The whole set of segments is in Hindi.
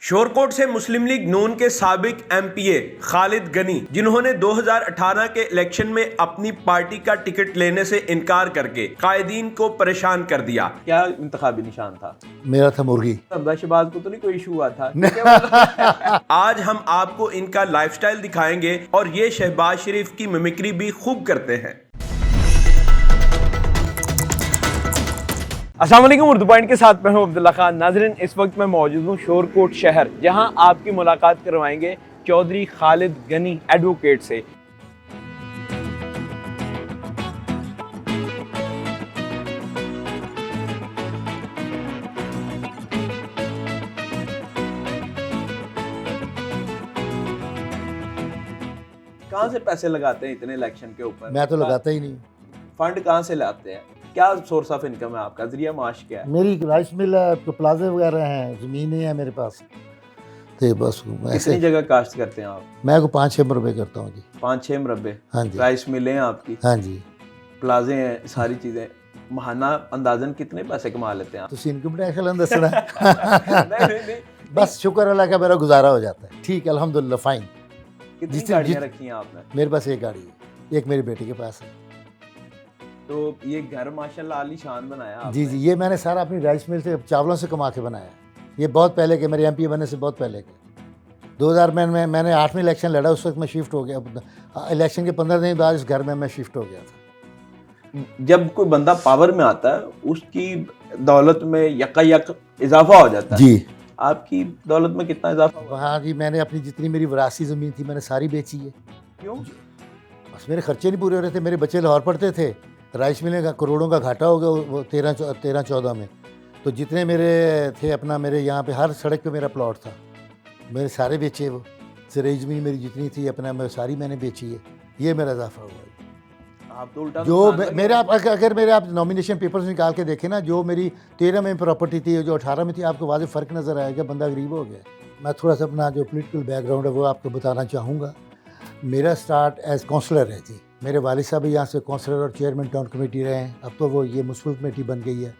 शोरकोट से मुस्लिम लीग नून के साबिक एमपीए खालिद गनी, जिन्होंने 2018 के इलेक्शन में अपनी पार्टी का टिकट लेने से इनकार करके कायदीन को परेशान कर दिया। क्या इंतखाबी निशान था? मेरा था मुर्गी। अब्दा शहबाज को तो नहीं कोई इशू हुआ था? आज हम आपको इनका लाइफस्टाइल दिखाएंगे और ये शहबाज शरीफ की मिमिक्री भी खूब करते हैं। अस्सलाम वालेकुम, उर्दू पॉइंट के साथ मैं हूं अब्दुल्ला खान। नाज़रीन, इस वक्त मैं मौजूद हूं शोरकोट शहर, जहां आपकी मुलाकात करवाएंगे चौधरी खालिद गनी एडवोकेट से। कहां से पैसे लगाते हैं इतने इलेक्शन के ऊपर? मैं तो लगाता ही नहीं। फंड कहां से लाते हैं? क्या सोर्स ऑफ इनकम है आपका? जरिया माश क्या है? मेरी राइस मिल है, तो प्लाजे वगैरह हैं, ज़मीन है मेरे पास। तो बस कितनी जगह काश्त करते हैं आप? मैं को 5-6 मुरब्बे करता हूँ जी। 5-6 मुरब्बे? हाँ जी। राइस मिलें हैं आपकी? हाँ जी। प्लाजे हैं, सारी चीजें। महाना अंदाजन कितने पैसे कमा लेते हैं आप? तो इनकम टैक्स वाला दसना नहीं। बस शुक्र अल्लाह का मेरा गुजारा हो जाता है। ठीक है, अल्हम्दुलिल्लाह, फाइन। कितनी गाड़ियाँ रखी हैं आपने? मेरे पास एक गाड़ी है, एक मेरी बेटी के पास है। तो ये घर माशाल्लाह आलीशान बनाया आपने। जी जी, ये मैंने सारा अपनी राइस मिल से चावलों से कमा के बनाया। ये बहुत पहले के, मेरे एमपी बनने से बहुत पहले के 2000 में मैंने 8वें इलेक्शन लड़ा। उस वक्त मैं शिफ्ट हो गया। इलेक्शन के 15 दिन बाद इस घर में मैं शिफ्ट हो गया था। जब कोई बंदा पावर में आता है, उसकी दौलत में यकायक इजाफा हो जाता है। जी। आपकी दौलत में कितना इजाफा हुआ? हाँ जी, मैंने अपनी जितनी मेरी वरासी ज़मीन थी मैंने सारी बेची है। क्यों? बस मेरे खर्चे नहीं पूरे हो रहे थे। मेरे बच्चे लाहौर पढ़ते थे, राइस मिलें का करोड़ों का घाटा हो गया वो 13-14 में। तो जितने मेरे थे अपना, मेरे यहाँ पे हर सड़क पे मेरा प्लॉट था, मेरे सारे बेचे। वो ज़राई ज़मीन मेरी जितनी थी अपना, मैं सारी मैंने बेची है। ये मेरा इजाफा हुआ है। आप तो उल्टा जो मेरे आप अगर मेरे आप नॉमिनेशन पेपर्स निकाल के देखें ना, जो मेरी 13 में प्रॉपर्टी थी, जो 18 में थी, आपको वाज़े फ़र्क नज़र आएगा। बंदा गरीब हो गया। मैं थोड़ा सा अपना जो पॉलिटिकल बैकग्राउंड है वो आपको बताना चाहूँगा। मेरा स्टार्ट एज़ काउंसलर है जी। मेरे वालिद साहब यहाँ से काउंसलर और चेयरमैन टाउन कमेटी रहे हैं। अब तो वो ये म्युनिसिपल कमेटी बन गई है।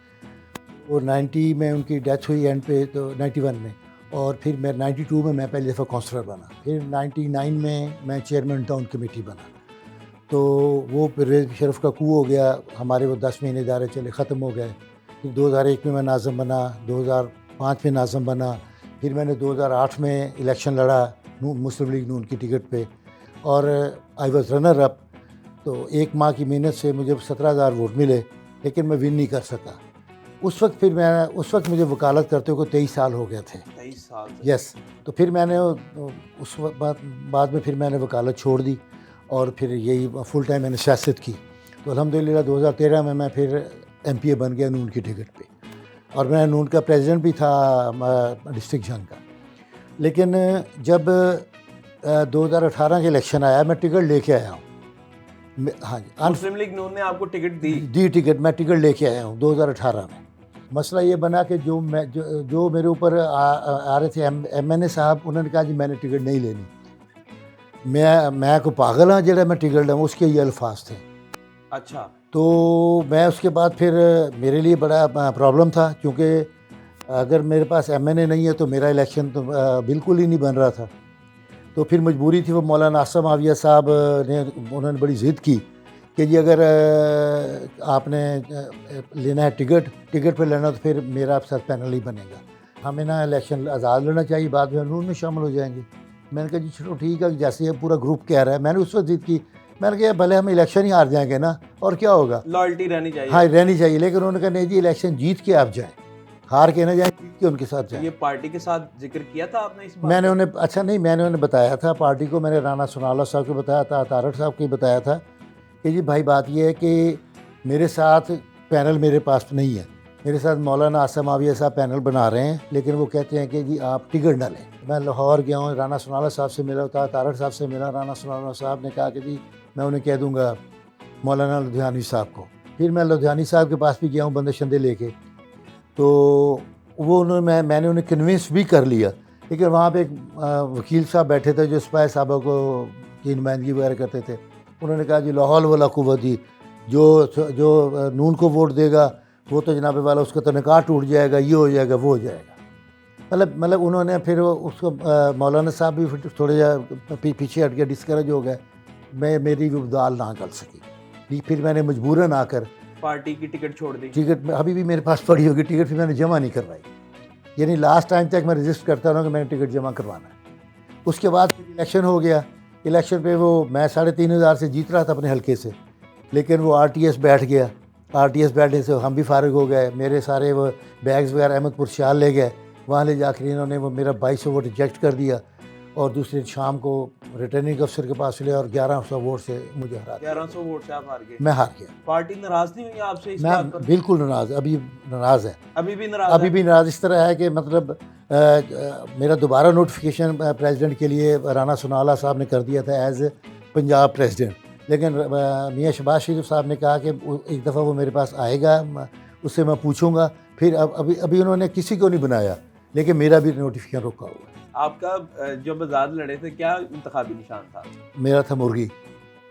और 90 में उनकी डेथ हुई एंड पे, तो 91 में। और फिर मैं 92 में मैं पहली दफ़ा काउंसलर बना। फिर 99 में मैं चेयरमैन टाउन कमेटी बना। तो वो परवेज़ शरीफ का कू हो गया, हमारे वो 10 महीने इदारे चले, ख़त्म हो गए। फिर 2001 में मैं नाज़िम बना, 2005 में नाज़िम बना। फिर मैंने 2008 में इलेक्शन लड़ा मुस्लिम लीग नून की टिकट पे, और आई वॉज रनर अप। तो 1 माह की मेहनत से मुझे 17,000 वोट मिले, लेकिन मैं विन नहीं कर सका। उस वक्त मुझे वकालत करते हुए 23 साल हो गए थे। 23 साल? यस। तो फिर मैंने उस बाद में फिर मैंने वकालत छोड़ दी और फिर यही फुल टाइम मैंने सियासत की। तो अल्हम्दुलिल्लाह 2013 में मैं फिर एमपीए बन गया नून की टिकट पे, और मैं नून का प्रेसिडेंट भी था डिस्ट्रिक्ट जंग का। लेकिन जब 2018 के इलेक्शन आया, मैं टिकट लेके आया हूँ। हाँ जी, मुस्लिम लीग नून ने आपको टिकट दी? टिकट मैं टिकट लेके आया हूँ 2018 में। मसला ये बना कि जो मेरे ऊपर आ रहे थे एमएनए साहब, उन्होंने कहा जी मैंने टिकट नहीं लेनी। मैं को पागल हाँ जेड़ा मैं टिकट लूँ, उसके ये अल्फाज थे। अच्छा। तो मैं उसके बाद फिर मेरे लिए बड़ा प्रॉब्लम था, क्योंकि अगर मेरे पास एमएनए नहीं है तो मेरा इलेक्शन तो बिल्कुल ही नहीं बन रहा था। तो फिर मजबूरी थी। वो मौलाना आसम आविया साहब ने, उन्होंने बड़ी ज़िद की कि जी अगर आपने लेना है टिकट पे लेना, तो फिर मेरा आप साथ पैनल ही बनेगा। हमें ना इलेक्शन आज़ाद लड़ना चाहिए, बाद में नून में शामिल हो जाएंगे। मैंने कहा जी चलो ठीक है, जैसे ये पूरा ग्रुप कह रहा है। मैंने उस वक्त ज़िद की। मैंने कहा भले हम इलेक्शन ही हार जाएंगे ना, और क्या होगा, लॉयल्टी रहनी चाहिए। हाँ रहनी चाहिए। लेकिन उन्होंने कहा नहीं जी, इलेक्शन जीत के आप जाएँ, हार के ना जाए, जीत के उनके साथ जाए। ये पार्टी के साथ जिक्र किया था आपने इस बात? मैंने उन्हें मैंने उन्हें बताया था पार्टी को। मैंने राना सुनाला साहब को बताया था, तारड़ साहब को बताया था कि जी भाई बात ये है कि मेरे साथ पैनल मेरे पास नहीं है। मेरे साथ मौलाना आसम आविया साहब पैनल बना रहे हैं, लेकिन वो कहते हैं कि जी आप टिकट ना लें। मैं लाहौर गया हूँ, राना सुनाला साहब से मिला था, तारड़ साहब से मिला। राना सुनाला साहब ने कहा कि जी मैं उन्हें कह दूँगा मौलाना लुधियानी साहब को। फिर मैं लुधियानी साहब के पास भी गया हूँ बंदे शंदे लेके। तो वो मैंने उन्हें कन्विंस भी कर लिया। लेकिन वहाँ पे एक वकील साहब बैठे थे जो स्पाई साहबा को की नुमाइंदगी वगैरह करते थे। उन्होंने कहा जी लाहौल वाला कुव्वत जी, जो नून को वोट देगा वो तो जनाब वाला उसका तो निकाह टूट जाएगा, ये हो जाएगा, वो हो जाएगा। मतलब उन्होंने फिर उसको मौलाना साहब भी फिर थोड़े पीछे हट के डिस्करेज हो गए। मेरी वो दाल ना गल सकी, फिर मैंने मजबूरन आकर पार्टी की टिकट छोड़ दी। टिकट अभी भी मेरे पास पड़ी होगी टिकट, फिर मैंने जमा नहीं करवाई। यानी लास्ट टाइम तक मैं रजिस्ट करता रहा कि मैंने टिकट जमा करवाना है। उसके बाद फिर इलेक्शन हो गया। इलेक्शन पे वो मैं 3,500 से जीत रहा था अपने हल्के से, लेकिन वो RTS बैठ गया। RTS बैठने से हम भी फारिग हो गए। मेरे सारे वो बैग्स वगैरह अहमदपुर शाल ले गए। वहाँ ले जाकर इन्होंने वो मेरा 2200 वोट रिजेक्ट कर दिया और दूसरे शाम को रिटर्निंग अफसर के पास ले और 1100 वोट से मुझे हरा दिया। 1100 वोट से आप हार गए। मैं हार गया। पार्टी नाराज नहीं हुई आपसे इस बात पर? मैं बिल्कुल नाराज़, अभी नाराज़ है। अभी भी नाराज? अभी भी नाराज़ इस तरह है कि मतलब मेरा दोबारा नोटिफिकेशन प्रेसिडेंट के लिए राना सोनावाला साहब ने कर दिया था एज ए पंजाब प्रेसिडेंट, लेकिन मियाँ शहबाज शरीफ साहब ने कहा कि एक दफ़ा वो मेरे पास आएगा, उससे मैं पूछूंगा। फिर अभी उन्होंने किसी को नहीं बनाया, लेकिन मेरा भी नोटिफिकेशन रुका हुआ है। आपका जब आज़ाद लड़े थे क्या इंतखाबी निशान था? मेरा था मुर्गी।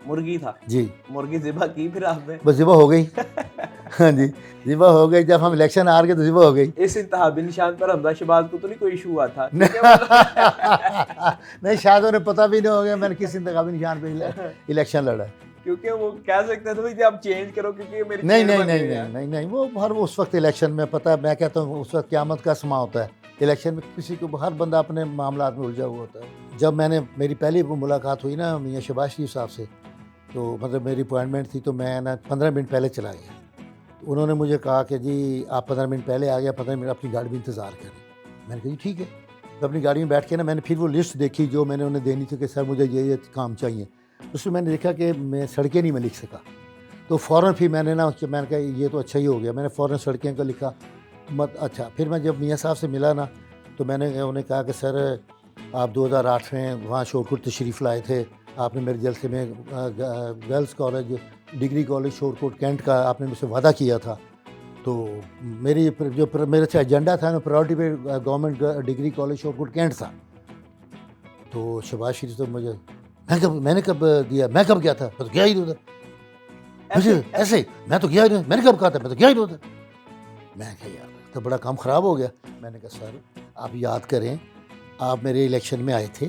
मुर्गी था जी। मुर्गी ज़िबा की फिर आपने? बस ज़िबा हो गई। हाँ जी, ज़िबा हो गई। जब हम इलेक्शन हार गए तो ज़िबा हो गई। इस इंतखाबी निशान पर हमजा शहबाज को तो नहीं कोई इशू हुआ था? नहीं, शायद उन्हें पता भी नहीं हो गया मैंने किस इंतखाबी निशान पे इलेक्शन लड़ा। क्योंकि वो कह सकते थे कि आप चेंज करो क्योंकि मेरी नहीं, वो हर उस वक्त इलेक्शन में पता है, मैं कहता हूँ उस वक्त क़यामत का समा होता है। इलेक्शन में किसी को हर बंदा अपने मामलात में उलझा हुआ होता है। जब मेरी पहली मुलाकात हुई ना मियाँ शहबाज शरीफ साहब से, तो मतलब मेरी अपॉइंटमेंट थी, तो मैं ना 15 मिनट पहले चला गया। तो उन्होंने मुझे कहा कि जी आप 15 मिनट पहले आ गया, 15 मिनट अपनी गाड़ी में इंतज़ार करें। मैंने कहा जी ठीक है। तो अपनी गाड़ी में बैठ के ना मैंने फिर वो लिस्ट देखी जो मैंने उन्हें देनी थी कि सर मुझे ये काम चाहिए। उसमें मैंने देखा कि मैं सड़कें नहीं मैं लिख सका, तो फ़ौरन फिर मैंने कहा ये तो अच्छा ही हो गया, मैंने फ़ौरन सड़कें का लिखा। अच्छा, फिर मैं जब मियाँ साहब से मिला ना, तो मैंने उन्हें कहा कि सर आप 2008 में वहाँ शोरकोट तशरीफ़ लाए थे, आपने मेरे जलसे में girls college degree college Shorkot Cantt का आपने मुझसे वादा किया था। तो मेरे से एजेंडा था ना प्रायोरिटी पे government degree college Shorkot Cantt था। तो शहबाज शरीफ तो मैंने कब दिया, मैं कब गया था, मैं तो गया ही नहीं उधर। मुझे ऐसे मैं तो गया ही नहीं, मैंने कब कहा था, मैं तो गया ही नहीं उधर। मैं कहा यार तो बड़ा काम ख़राब हो गया। मैंने कहा सर आप याद करें, आप मेरे इलेक्शन में आए थे,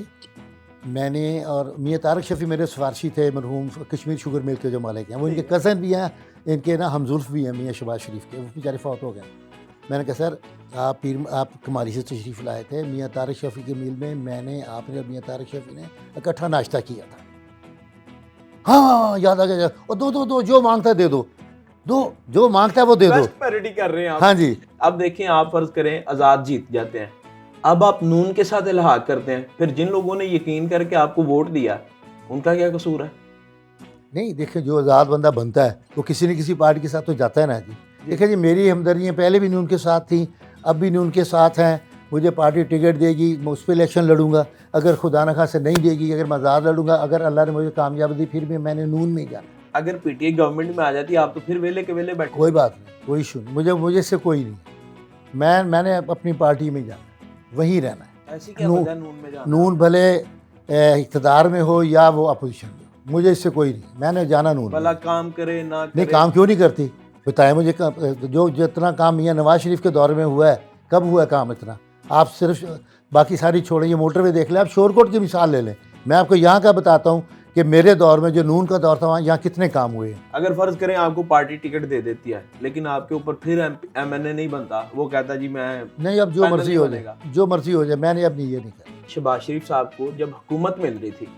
मैंने और मियाँ तारक शफ़ी मेरे सिफारशी थे, मरहूम कश्मीर शुगर मिल के जो मालिक हैं, वो इनके कज़न भी हैं, इनके ना हमजुल्फ भी हैं मियाँ शहबाज शरीफ के, वो बेचारे फौत हो गए। मैंने कहा सर आप कमाली से तशरीफ़ लाए थे मियाँ तारक शफ़ी के मील में, आपने और मियाँ तारक शफ़ी ने इकट्ठा नाश्ता किया था। हाँ याद आ गया। और दो जो मांगता है दे दो, जो मांगता है वो दे दो। पैरिटी कर रहे हैं आप। हाँ जी। अब देखें, आप फर्ज करें आज़ाद जीत जाते हैं, अब आप नून के साथ इल्हाक करते हैं, फिर जिन लोगों ने यकीन करके आपको वोट दिया उनका क्या कसूर है? नहीं देखिए, जो आज़ाद बंदा बनता है वो किसी न किसी पार्टी के साथ तो जाता है ना जी। देखिए जी, मेरी हमदर्दियाँ पहले भी नून के साथ थी, अब भी नून के साथ हैं। मुझे पार्टी टिकट देगी, मैं उस पर इलेक्शन लड़ूंगा। अगर खुदा न खास्ता नहीं देगी, अगर मैं आज़ाद लड़ूंगा, अगर अल्लाह ने मुझे कामयाबी दी, फिर भी मैंने नून में ही जाना। अगर PTI गवर्नमेंट में आ जाती आप तो फिर वेले के वेले बैठे। कोई बात नहीं, कोई इशू नहीं, मुझे इससे कोई नहीं। मैंने अपनी पार्टी में जाना, वहीं रहना है। ऐसी क्या वजह नून में जाना? नून भले इक़्तिदार में हो या वो अपोजिशन में, मुझे इससे कोई नहीं, मैंने जाना नून। भला काम करे ना करे। नहीं, काम क्यों नहीं करती बताएं मुझे। जो जितना काम मियाँ नवाज शरीफ के दौर में हुआ है, कब हुआ काम इतना? आप सिर्फ बाकी सारी छोड़ें, ये मोटरवे देख लें, आप शोरकोट की मिसाल ले लें। मैं आपको यहाँ का बताता हूँ कि मेरे दौर में जो नून का दौर था वहाँ यहाँ कितने काम हुए। अगर फ़र्ज़ करें आपको पार्टी टिकट दे देती है, लेकिन आपके ऊपर फिर MNA नहीं बनता, वो कहता जी मैं नहीं, अब जो मर्जी हो जाए, जो मर्जी हो जाए, मैंने अब नहीं, ये नहीं कहा। शहबाज शरीफ साहब को जब हुकूमत मिल रही थी,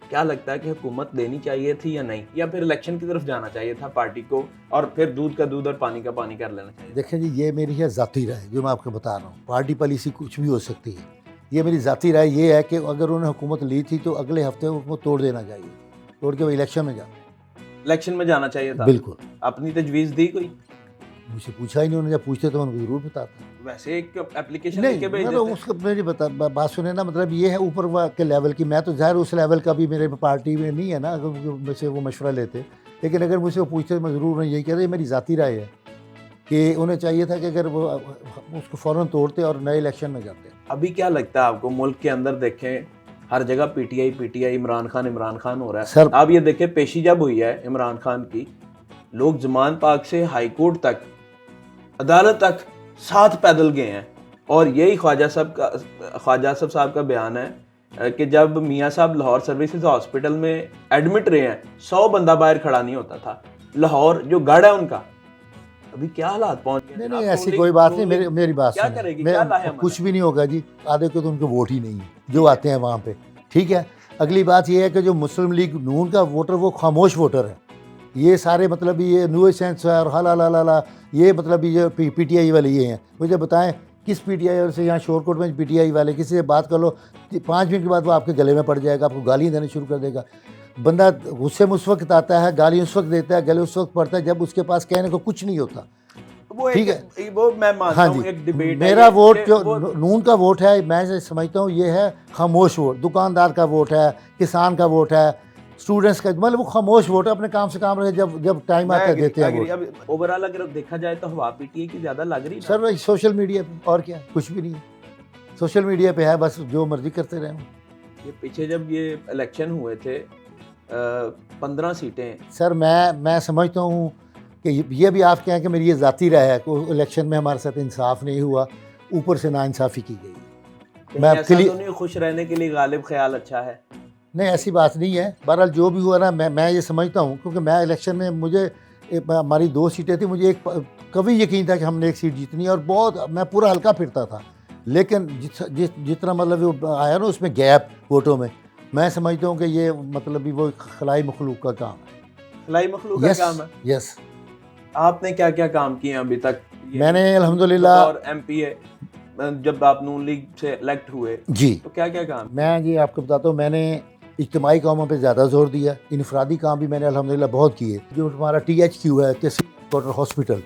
क्या लगता है कि हुकूमत देनी चाहिए थी या नहीं, या फिर इलेक्शन की तरफ जाना चाहिए था पार्टी को और फिर दूध का दूध और पानी का पानी कर लेना चाहिए? देखें जी, ये मेरी है ज़ाती राय जो मैं आपको बता रहा हूँ। पार्टी पॉलिसी कुछ भी हो सकती है, ये मेरी ज़ाती राय ये है कि अगर उन्होंने हुकूमत ली थी तो अगले हफ्ते उनको तोड़ देना चाहिए, तोड़ के वो इलेक्शन में जाना चाहिए था। बिल्कुल। अपनी तजवीज़ दी कोई? मुझे पूछा ही नहीं उन्होंने, जब पूछते तो उनको ज़रूर बताता। वैसे एक एप्लीकेशन लेके भेज देते। उसका मेरी बात सुने ना, मतलब ये है ऊपर के लेवल की। मैं तो ज़ाहिर उस लेवल का भी मेरे पार्टी में नहीं है ना, अगर मुझसे वो मशवरा लेते, लेकिन अगर मुझसे वो पूछते तो मैं ज़रूर यही कहता। मेरी ज़ाती राय है कि उन्हें चाहिए था कि अगर वो उसको फ़ौरन तोड़ते और नए इलेक्शन में जाते। अभी क्या लगता है आपको, मुल्क के अंदर देखें हर जगह PTI इमरान खान हो रहा है सर। आप ये देखें, पेशी जब हुई है इमरान खान की, लोग जमान पाक से हाई कोर्ट तक, अदालत तक साथ पैदल गए हैं और यही ख्वाजा साहब का बयान है कि जब मियाँ साहब लाहौर सर्विसेज हॉस्पिटल में एडमिट रहे हैं 100 बंदा बाहर खड़ा नहीं होता था। लाहौर जो गढ़ है उनका, अभी क्या हालात पहुंच गए। नहीं ऐसी कोई बात नहीं, मेरी बात क्या सुनिए। करेगी, क्या लाहे कुछ भी नहीं होगा जी, आधे को तो उनके वोट ही नहीं है जो आते हैं वहाँ पे, ठीक है। अगली बात ये है कि जो मुस्लिम लीग नून का वोटर वो खामोश वोटर है। ये सारे मतलब ये न्यू सेंस और हाला ये मतलब ये PTI वाले ये हैं। मुझे बताएं किस PTI से यहाँ शोरकोट में PTI वाले किसी से बात कर लो, 5 मिनट के बाद वो आपके गले में पड़ जाएगा, आपको गालियाँ देना शुरू कर देगा। बंदा गुस्से में उस वक्त आता है, गाली उस वक्त देता है, गले उस वक्त पड़ता है जब उसके पास कहने को कुछ नहीं होता। ठीक है, वो मैं मानता हूं, एक डिबेट है। मेरा वोट जो नून का वोट है, मैं समझता हूँ ये है खामोश वोट। दुकानदार का वोट है, किसान का वोट है, स्टूडेंट्स का, मतलब वो खामोश वोट है, अपने काम से काम रहे, जब टाइम आता है देते हैं वोट। अब ओवरऑल अगर देखा जाए तो हवा PTI की ज्यादा लग रही है सर वही सोशल मीडिया पे, और क्या, कुछ भी नहीं है। सोशल मीडिया पे है, बस जो मर्जी करते रहे। ये पीछे जब ये इलेक्शन हुए थे 15 सीटें, सर मैं समझता हूँ कि ये भी आप कहें कि मेरी ये ज़ाती राय है कि इलेक्शन में हमारे साथ इंसाफ नहीं हुआ, ऊपर से नाइंसाफ़ी की गई। मैं ऐसा तो नहीं, खुश रहने के लिए गालिब ख्याल अच्छा है। नहीं ऐसी बात नहीं है। बहरहाल जो भी हुआ ना, मैं ये समझता हूँ, क्योंकि मैं इलेक्शन में मुझे हमारी 2 सीटें थी, मुझे एक कभी यकीन था कि हमने एक सीट जीतनी है, और बहुत मैं पूरा हल्का फिरता था। लेकिन जितना मतलब वो आया ना उसमें गैप वोटों में, मैं समझता हूँ कि ये मतलब भी वो खलाई मखलूक का काम है। खलाई मखलूक का काम है। यस। आपने क्या क्या काम किए अभी तक? मैंने अल्हम्दुलिल्लाह, और MPA जब आप नून लीग से इलेक्ट हुए जी, तो क्या क्या काम? मैं जी आपको बताता हूँ, मैंने इज्तिमाई कामों पे ज़्यादा जोर दिया। इनफरादी काम भी मैंने अल्हम्दुलिल्लाह बहुत किए। जो हमारा THQ है, तहसील हॉस्पिटल,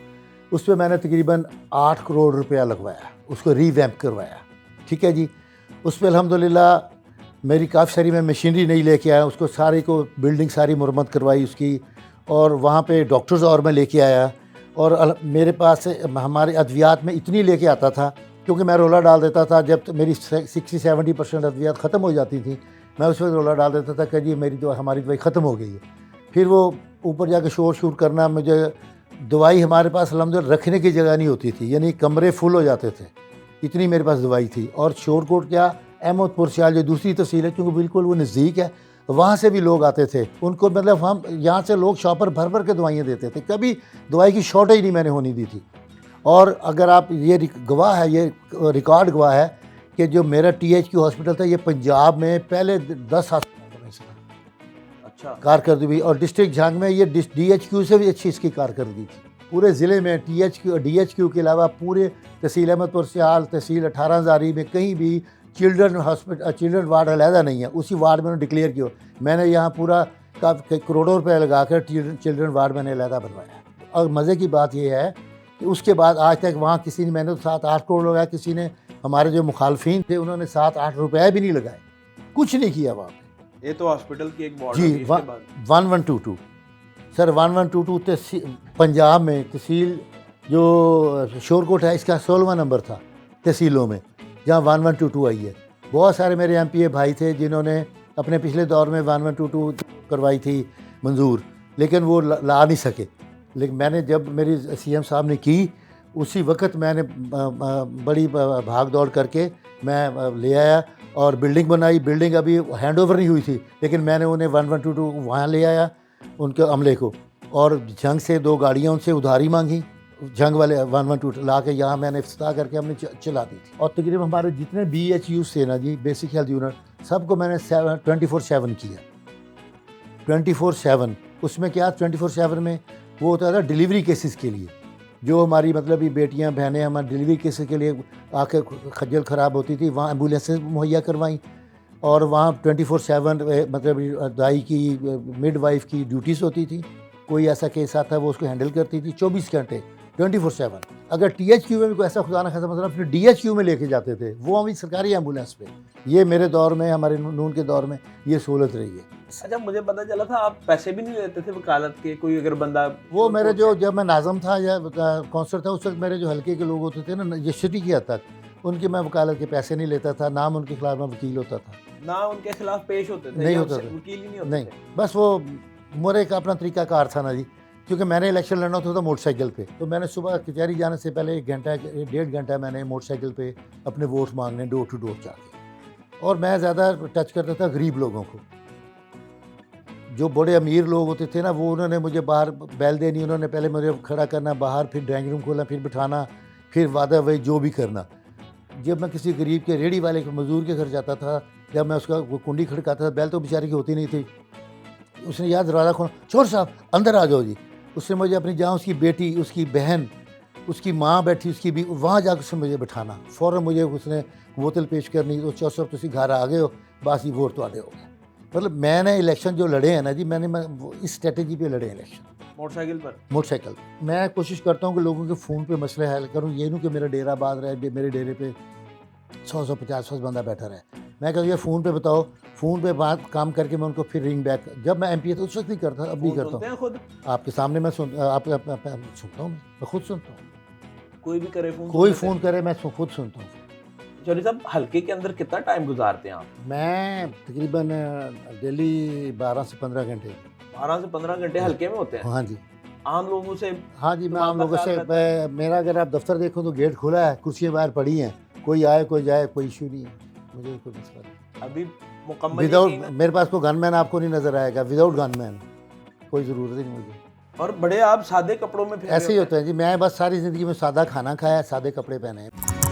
उस पर मैंने तकरीबन 8 करोड़ रुपया लगवाया, उसको रीवैम्प करवाया, ठीक है जी। उस पर अल्हम्दुलिल्लाह मेरी काफ़ी सारी, मैं मशीनरी नहीं लेके आया, उसको सारी को बिल्डिंग सारी मुरम्मत करवाई उसकी, और वहाँ पे डॉक्टर्स और मैं लेके आया। और मेरे पास हमारे अद्वियात में इतनी लेके आता था, क्योंकि मैं रोला डाल देता था जब मेरी 60-70% अद्वियात ख़त्म हो जाती थी, मैं उस वक्त रोला डाल देता था कि जी मेरी हमारी दवाई ख़त्म हो गई है। फिर वो ऊपर जाके शोर शूर करना, मुझे दवाई हमारे पास अल्हम्दुलिल्लाह रखने की जगह नहीं होती थी, यानी कमरे फुल हो जाते थे, इतनी मेरे पास दवाई थी। और शोरकोट क्या, अहमदपुर सियाल जो दूसरी तहसील है, क्योंकि बिल्कुल वो नज़दीक है, वहाँ से भी लोग आते थे। उनको मतलब हम यहाँ से लोग शॉपर भर भर के दवाइयाँ देते थे, कभी दवाई की शॉर्टेज नहीं मैंने होने दी थी। और अगर आप ये गवाह है, ये रिकॉर्ड गवाह है कि जो मेरा THQ हॉस्पिटल था, ये पंजाब में पहले 10 हॉस्पिटल में से अच्छा कारकर्दगी हुई, और डिस्ट्रिक्ट झांग में ये DHQ से भी अच्छी इसकी कारकर्दगी थी। पूरे ज़िले में DHQ के अलावा पूरे तहसील अहमदपुर सियाल, तहसील 18 हज़ारी में कहीं भी चिल्ड्रन वार्ड अलहदा नहीं है। उसी वार्ड में डिक्लेयर किया। मैंने यहाँ पूरा करोड़ों रुपए लगा कर चिल्ड्रन वार्ड मैंने अलहदा बनवाया। और मज़े की बात यह है कि उसके बाद आज तक वहाँ किसी ने, मैंने तो 7-8 करोड़ लगाया, किसी ने, हमारे जो मुखालफीन थे उन्होंने 7-8 रुपये भी नहीं लगाए, कुछ नहीं किया वहाँ पे। ये तो हॉस्पिटल की एक बॉर्डर जी 1122 सर, 1122 पंजाब में तहसील जो शोरकोट है, इसका 16वां नंबर था तहसीलों में, जहाँ 1122 आई है। बहुत सारे मेरे MPA भाई थे जिन्होंने अपने पिछले दौर में 1122 करवाई थी मंजूर, लेकिन वो ला नहीं सके। लेकिन मैंने, जब मेरी CM साहब ने की, उसी वक्त मैंने बड़ी भाग दौड़ करके मैं ले आया और बिल्डिंग बनाई। बिल्डिंग अभी हैंड ओवर नहीं हुई थी, लेकिन मैंने उन्हें 1122 वहाँ ले आया, उनके अमले को, और जंग से 2 गाड़ियाँ उनसे उधारी मांगी, जंग वाले 1122 ला के यहाँ मैंने इफ्तिताह करके हमने चला दी थी। और तकरीबन हमारे जितने BHU थे ना जी, बेसिक हेल्थ यूनिट, सबको मैंने 24/7 किया, 24/7। उसमें क्या, 24/7 में वो होता था डिलीवरी केसेस के लिए, जो हमारी मतलब ये बेटियां बहनें हमारी डिलीवरी केसेस के लिए आके खज्जल ख़राब होती थी, वहाँ एम्बुलेंसेज मुहैया करवाई। और वहाँ 24/7 मतलब दाई की, मिडवाइफ की ड्यूटीज़ होती थी। कोई ऐसा केस आता है वो उसको हैंडल करती थी 24 घंटे 24/7। अगर THQ में भी कोई ऐसा खुदा न खासा मतलब फिर DHQ में लेके जाते थे, वो हमारी सरकारी एम्बुलेंस पे। ये मेरे दौर में, हमारे नून के दौर में ये सहूलत रही है। अच्छा, मुझे पता चला था आप पैसे भी नहीं लेते थे वकालत के, कोई अगर बंदा, वो मेरे जो, जब मैं नाज़म था या काउंसलर था, उस वक्त मेरे जो हल्के के लोग होते थे ना, ये सिटी की हद तक, उनके मैं वकालत के पैसे नहीं लेता था, नाम उनके खिलाफ में वकील होता था, ना उनके खिलाफ पेश होते थे, नहीं होता था, वकील ही नहीं होते नहीं, थे। बस वो मोरे का अपना तरीका कार था ना जी, क्योंकि मैंने इलेक्शन लड़ना होता था मोटरसाइकिल पे, तो मैंने सुबह कचहरी जाने से पहले 1-1.5 घंटा मैंने मोटरसाइकिल पे अपने वोट मांगने डोर टू डोर जाके, और मैं ज़्यादा टच करता था गरीब लोगों को। जो बड़े अमीर लोग होते थे ना, वो उन्होंने मुझे बाहर बैल देनी, उन्होंने पहले मुझे खड़ा करना बाहर, फिर ड्राइंग रूम खोलना, फिर बिठाना, फिर वादा वही जो भी करना। जब मैं किसी गरीब के रेडी वाले के मजदूर के घर जाता था, जब मैं उसका वो कुंडी खड़काता था, बैल तो बेचारे की होती नहीं थी, उसने याद दरवाज़ा खोला, चोर साहब अंदर आ जाओ जी। उसने मुझे अपनी जहाँ उसकी बेटी, उसकी बहन, उसकी माँ बैठी, उसकी भी वहाँ जाकर उसने मुझे बिठाना, फ़ौरन मुझे उसने बोतल पेश करनी, तो चौर साहब तुसी घर आ गए हो, बस ये वोट तो हो गए। मतलब मैंने इलेक्शन जो लड़े हैं ना जी, मैं इस स्ट्रेटजी पे लड़े हैं इलेक्शन। मोटरसाइकिल मैं कोशिश करता हूँ कि लोगों के फ़ोन पे मसले हल करूँ, ये नहीं कि मेरा डेरा बांध रहा है, मेरे डेरे पे 100-150 बंदा बैठा रहा है। मैं कहता हूँ ये फ़ोन पे बताओ, फ़ोन पे बात काम करके मैं उनको फिर रिंग बैक, जब मैं MP था उस वक्त नहीं करता, अब भी करता हूँ। खुद आपके सामने मैं सुनता हूँ, मैं खुद सुनता हूँ। कोई भी करे फोन, कोई फ़ोन करे मैं खुद सुनता हूँ। चौधरी साहब, हल्के के अंदर कितना टाइम गुजारते हैं आप? मैं तकरीबन डेली 12 से 15 घंटे। 12 से 15 घंटे हल्के में होते हैं? हाँ जी, आम लोगों से? हाँ जी, मैं आम दिमाग का लोगों से ख्याल रहता मेरा अगर आप दफ्तर देखो तो गेट खुला है, कुर्सियाँ बाहर पड़ी हैं, कोई आए कोई जाए, कोई इशू नहीं है, मुझे कोई मसला नहीं। अभी मुकम्मल विदाउट यकीन है? मेरे पास कोई गनमैन आपको नहीं नज़र आएगा, विदाउट गनमैन कोई ज़रूरत ही नहीं मुझे। और बड़े आप सादे कपड़ों में फिर ऐसे ही होता है जी, मैं बस सारी ज़िंदगी में सादा खाना खाया है, सादे कपड़े पहने हैं।